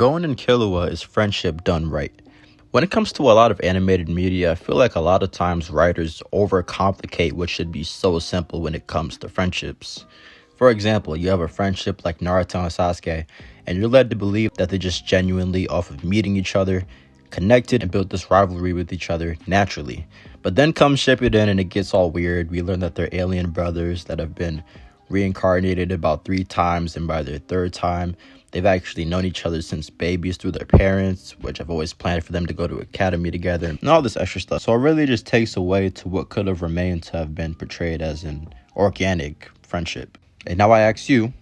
Gon and Killua is friendship done right. When it comes to a lot of animated media, I feel like a lot of times writers overcomplicate what should be so simple when it comes to friendships. For example, you have a friendship like Naruto and Sasuke, and you're led to believe that they just genuinely, off of meeting each other, connected and built this rivalry with each other naturally. But then comes Shippuden and it gets all weird. We learn that they're alien brothers that have been reincarnated about 3 times, and by their 3rd time, they've actually known each other since babies through their parents, which I've always planned for them to go to academy together, and all this extra stuff. So it really just takes away to what could have remained to have been portrayed as an organic friendship. And now I ask you,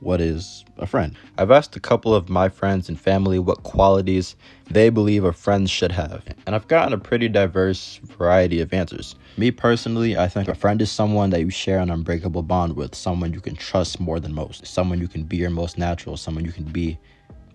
what is a friend? I've asked a couple of my friends and family what qualities they believe a friend should have, and I've gotten a pretty diverse variety of answers. Me personally, I think a friend is someone that you share an unbreakable bond with, someone you can trust more than most, someone you can be your most natural, someone you can be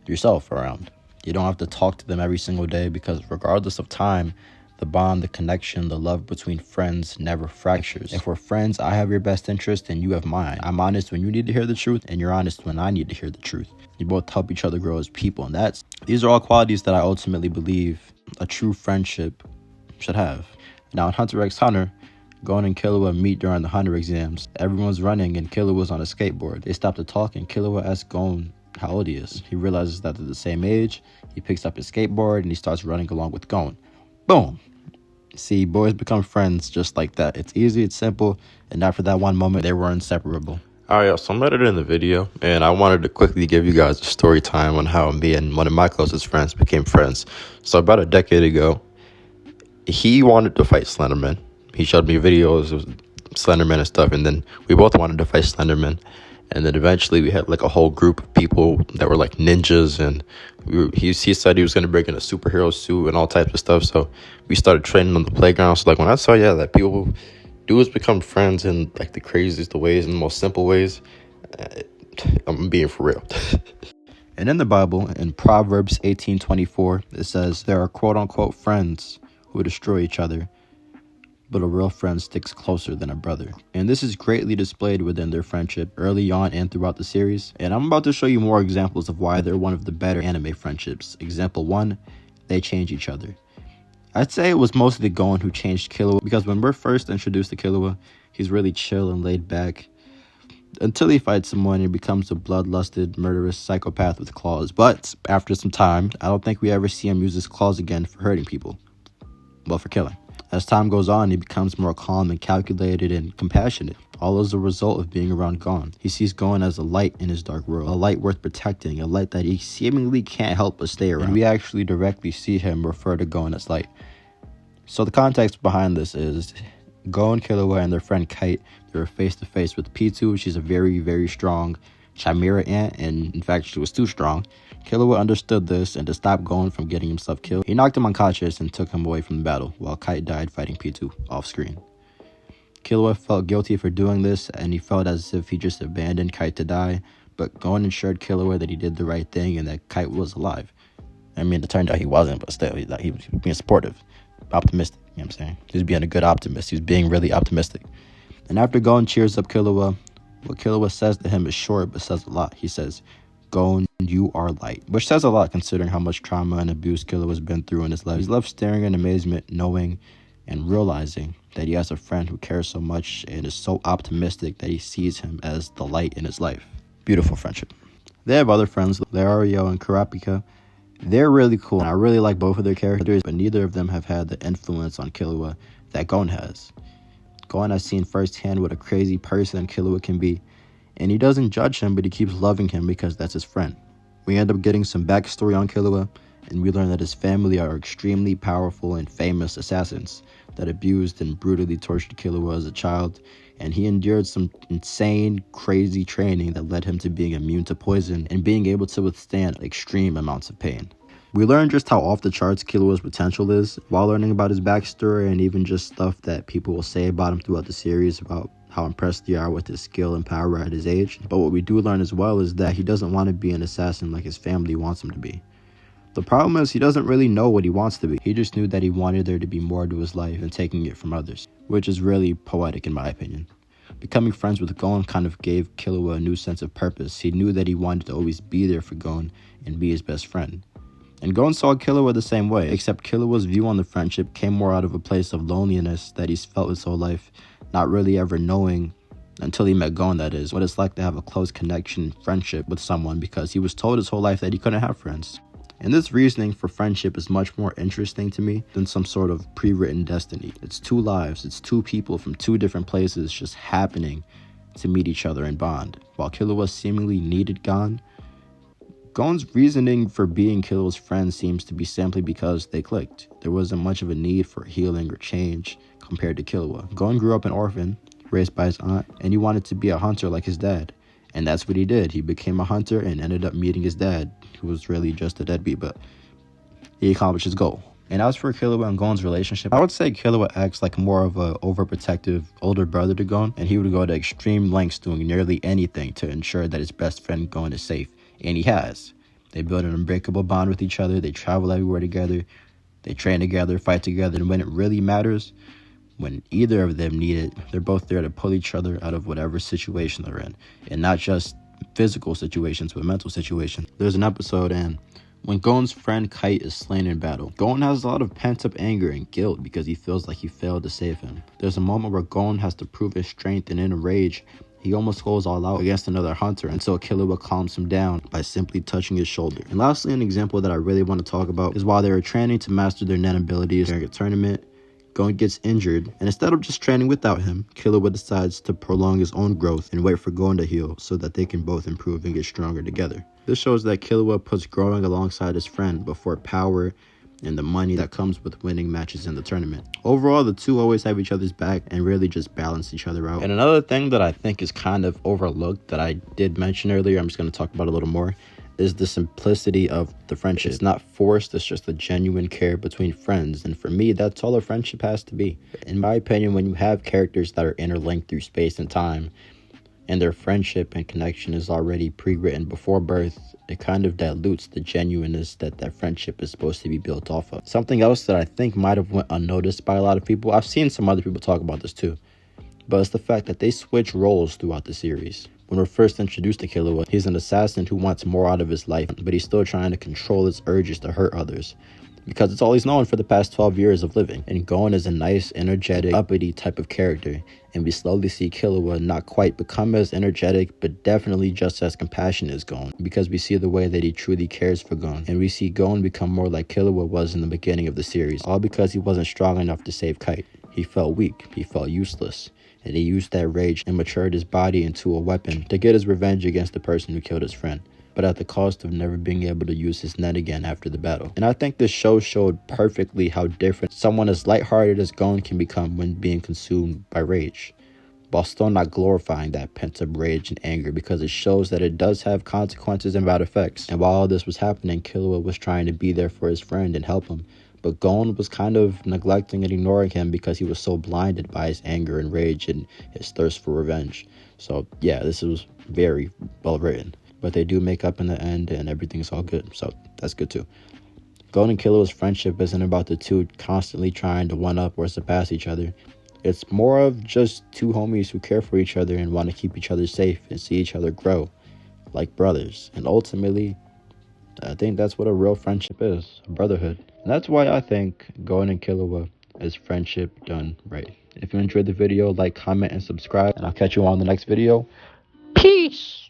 yourself around. You don't have to talk to them every single day because regardless of time, the bond, the connection, the love between friends never fractures. If we're friends, I have your best interest and you have mine. I'm honest when you need to hear the truth, and you're honest when I need to hear the truth. You both help each other grow as people, and these are all qualities that I ultimately believe a true friendship should have. Now in Hunter x Hunter, Gon and Killua meet during the Hunter exams. Everyone's running and Killua's on a skateboard. They stop to talk and Killua asks Gon how old he is. He realizes that they're the same age. He picks up his skateboard and he starts running along with Gon. Boom! See, boys become friends just like that. It's easy, it's simple, and after that one moment, they were inseparable. Alright, so I'm editing the video, and I wanted to quickly give you guys a story time on how me and one of my closest friends became friends. So about a decade ago, he wanted to fight Slenderman. He showed me videos of Slenderman and stuff, and then we both wanted to fight Slenderman. And then eventually we had like a whole group of people that were like ninjas, and he said he was going to bring in a superhero suit and all types of stuff. So we started training on the playground. So like when I saw, that people do become friends in like the craziest of ways and the most simple ways, I'm being for real. And in the Bible, in Proverbs 18:24, it says, there are quote-unquote friends who destroy each other, but a real friend sticks closer than a brother. And this is greatly displayed within their friendship early on and throughout the series. And I'm about to show you more examples of why they're one of the better anime friendships. Example 1, they change each other. I'd say it was mostly Gon who changed Killua, because when we're first introduced to Killua, he's really chill and laid back until he fights someone and becomes a bloodlusted, murderous psychopath with claws. But after some time, I don't think we ever see him use his claws again for hurting people. Well, for killing. As time goes on, he becomes more calm and calculated and compassionate, all as a result of being around Gon. He sees Gon as a light in his dark world, a light worth protecting, a light that he seemingly can't help but stay around. And we actually directly see him refer to Gon as light. So the context behind this is Gon, Killua, and their friend Kite, they were face to face with P2. She's a very, very strong chimera ant, and in fact she was too strong. Killua understood this, and to stop Gon from getting himself killed, he knocked him unconscious and took him away from the battle, while Kite died fighting P2 off screen. Killua felt guilty for doing this, and he felt as if he just abandoned Kite to die, but Gon assured Killua that he did the right thing and that Kite was alive. I mean, it turned out he wasn't, but still, he was being supportive, optimistic, you know what I'm saying? He was being a good optimist. He was being really optimistic. And after Gon cheers up Killua, what Killua says to him is short but says a lot. He says, Gon, you are light. Which says a lot considering how much trauma and abuse Killua has been through in his life. He's left staring in amazement, knowing and realizing that he has a friend who cares so much and is so optimistic that he sees him as the light in his life. Beautiful friendship. They have other friends, Leario and Kurapika. They're really cool, and I really like both of their characters, but neither of them have had the influence on Killua that Gon has. Gon has seen firsthand what a crazy person Killua can be, and he doesn't judge him, but he keeps loving him because that's his friend. We end up getting some backstory on Killua, and we learn that his family are extremely powerful and famous assassins that abused and brutally tortured Killua as a child, and he endured some insane, crazy training that led him to being immune to poison and being able to withstand extreme amounts of pain. We learn just how off the charts Killua's potential is while learning about his backstory, and even just stuff that people will say about him throughout the series about how impressed they are with his skill and power at his age. But what we do learn as well is that he doesn't want to be an assassin like his family wants him to be. The problem is he doesn't really know what he wants to be. He just knew that he wanted there to be more to his life than taking it from others, which is really poetic in my opinion. Becoming friends with Gon kind of gave Killua a new sense of purpose. He knew that he wanted to always be there for Gon, and be his best friend. And Gon saw Killua the same way, except Killua's view on the friendship came more out of a place of loneliness that he's felt his whole life, not really ever knowing, until he met Gon that is, what it's like to have a close connection, friendship with someone, because he was told his whole life that he couldn't have friends. And this reasoning for friendship is much more interesting to me than some sort of pre-written destiny. It's two lives, it's two people from two different places just happening to meet each other and bond. While Killua seemingly needed Gon, Gon's reasoning for being Killua's friend seems to be simply because they clicked. There wasn't much of a need for healing or change compared to Killua. Gon grew up an orphan, raised by his aunt, and he wanted to be a hunter like his dad. And that's what he did. He became a hunter and ended up meeting his dad, who was really just a deadbeat, but he accomplished his goal. And as for Killua and Gon's relationship, I would say Killua acts like more of a overprotective older brother to Gon, and he would go to extreme lengths doing nearly anything to ensure that his best friend Gon is safe. And he has. They build an unbreakable bond with each other. They travel everywhere together. They train together, fight together. And when it really matters, when either of them need it, they're both there to pull each other out of whatever situation they're in. And not just physical situations, but mental situations. There's an episode, and when Gon's friend Kite is slain in battle, Gon has a lot of pent-up anger and guilt because he feels like he failed to save him. There's a moment where Gon has to prove his strength, and in a rage, he almost goes all out against another hunter until Killua calms him down by simply touching his shoulder. And lastly, an example that I really want to talk about is while they were training to master their nen abilities during a tournament, Gon gets injured, and instead of just training without him, Killua decides to prolong his own growth and wait for Gon to heal so that they can both improve and get stronger together. This shows that Killua puts growing alongside his friend before power and the money that comes with winning matches in the tournament. Overall, the two always have each other's back and really just balance each other out. And another thing that I think is kind of overlooked that I did mention earlier, I'm just going to talk about a little more, is the simplicity of the friendship. It's not forced, it's just a genuine care between friends. And for me, that's all a friendship has to be. In my opinion, when you have characters that are interlinked through space and time, and their friendship and connection is already pre-written before birth, it kind of dilutes the genuineness that friendship is supposed to be built off of. Something else that I think might have went unnoticed by a lot of people, I've seen some other people talk about this too, but it's the fact that they switch roles throughout the series. When we're first introduced to Killua, he's an assassin who wants more out of his life, but he's still trying to control his urges to hurt others, because it's all he's known for the past 12 years of living. And Gon is a nice, energetic, uppity type of character, and we slowly see Killua not quite become as energetic, but definitely just as compassionate as Gon, because we see the way that he truly cares for Gon. And we see Gon become more like Killua was in the beginning of the series, all because he wasn't strong enough to save Kite. He felt weak, he felt useless, and he used that rage and matured his body into a weapon to get his revenge against the person who killed his friend, but at the cost of never being able to use his net again after the battle. And I think this show showed perfectly how different someone as lighthearted as Gon can become when being consumed by rage, while still not glorifying that pent-up rage and anger, because it shows that it does have consequences and bad effects. And while all this was happening, Killua was trying to be there for his friend and help him, but Gon was kind of neglecting and ignoring him because he was so blinded by his anger and rage and his thirst for revenge. So yeah, this was very well written. But they do make up in the end, and everything's all good, so that's good too. Gon and Killua's friendship isn't about the two constantly trying to one-up or surpass each other. It's more of just two homies who care for each other and want to keep each other safe and see each other grow like brothers. And ultimately, I think that's what a real friendship is, a brotherhood. And that's why I think Gon and Killua is friendship done right. If you enjoyed the video, like, comment, and subscribe, and I'll catch you on the next video. Peace!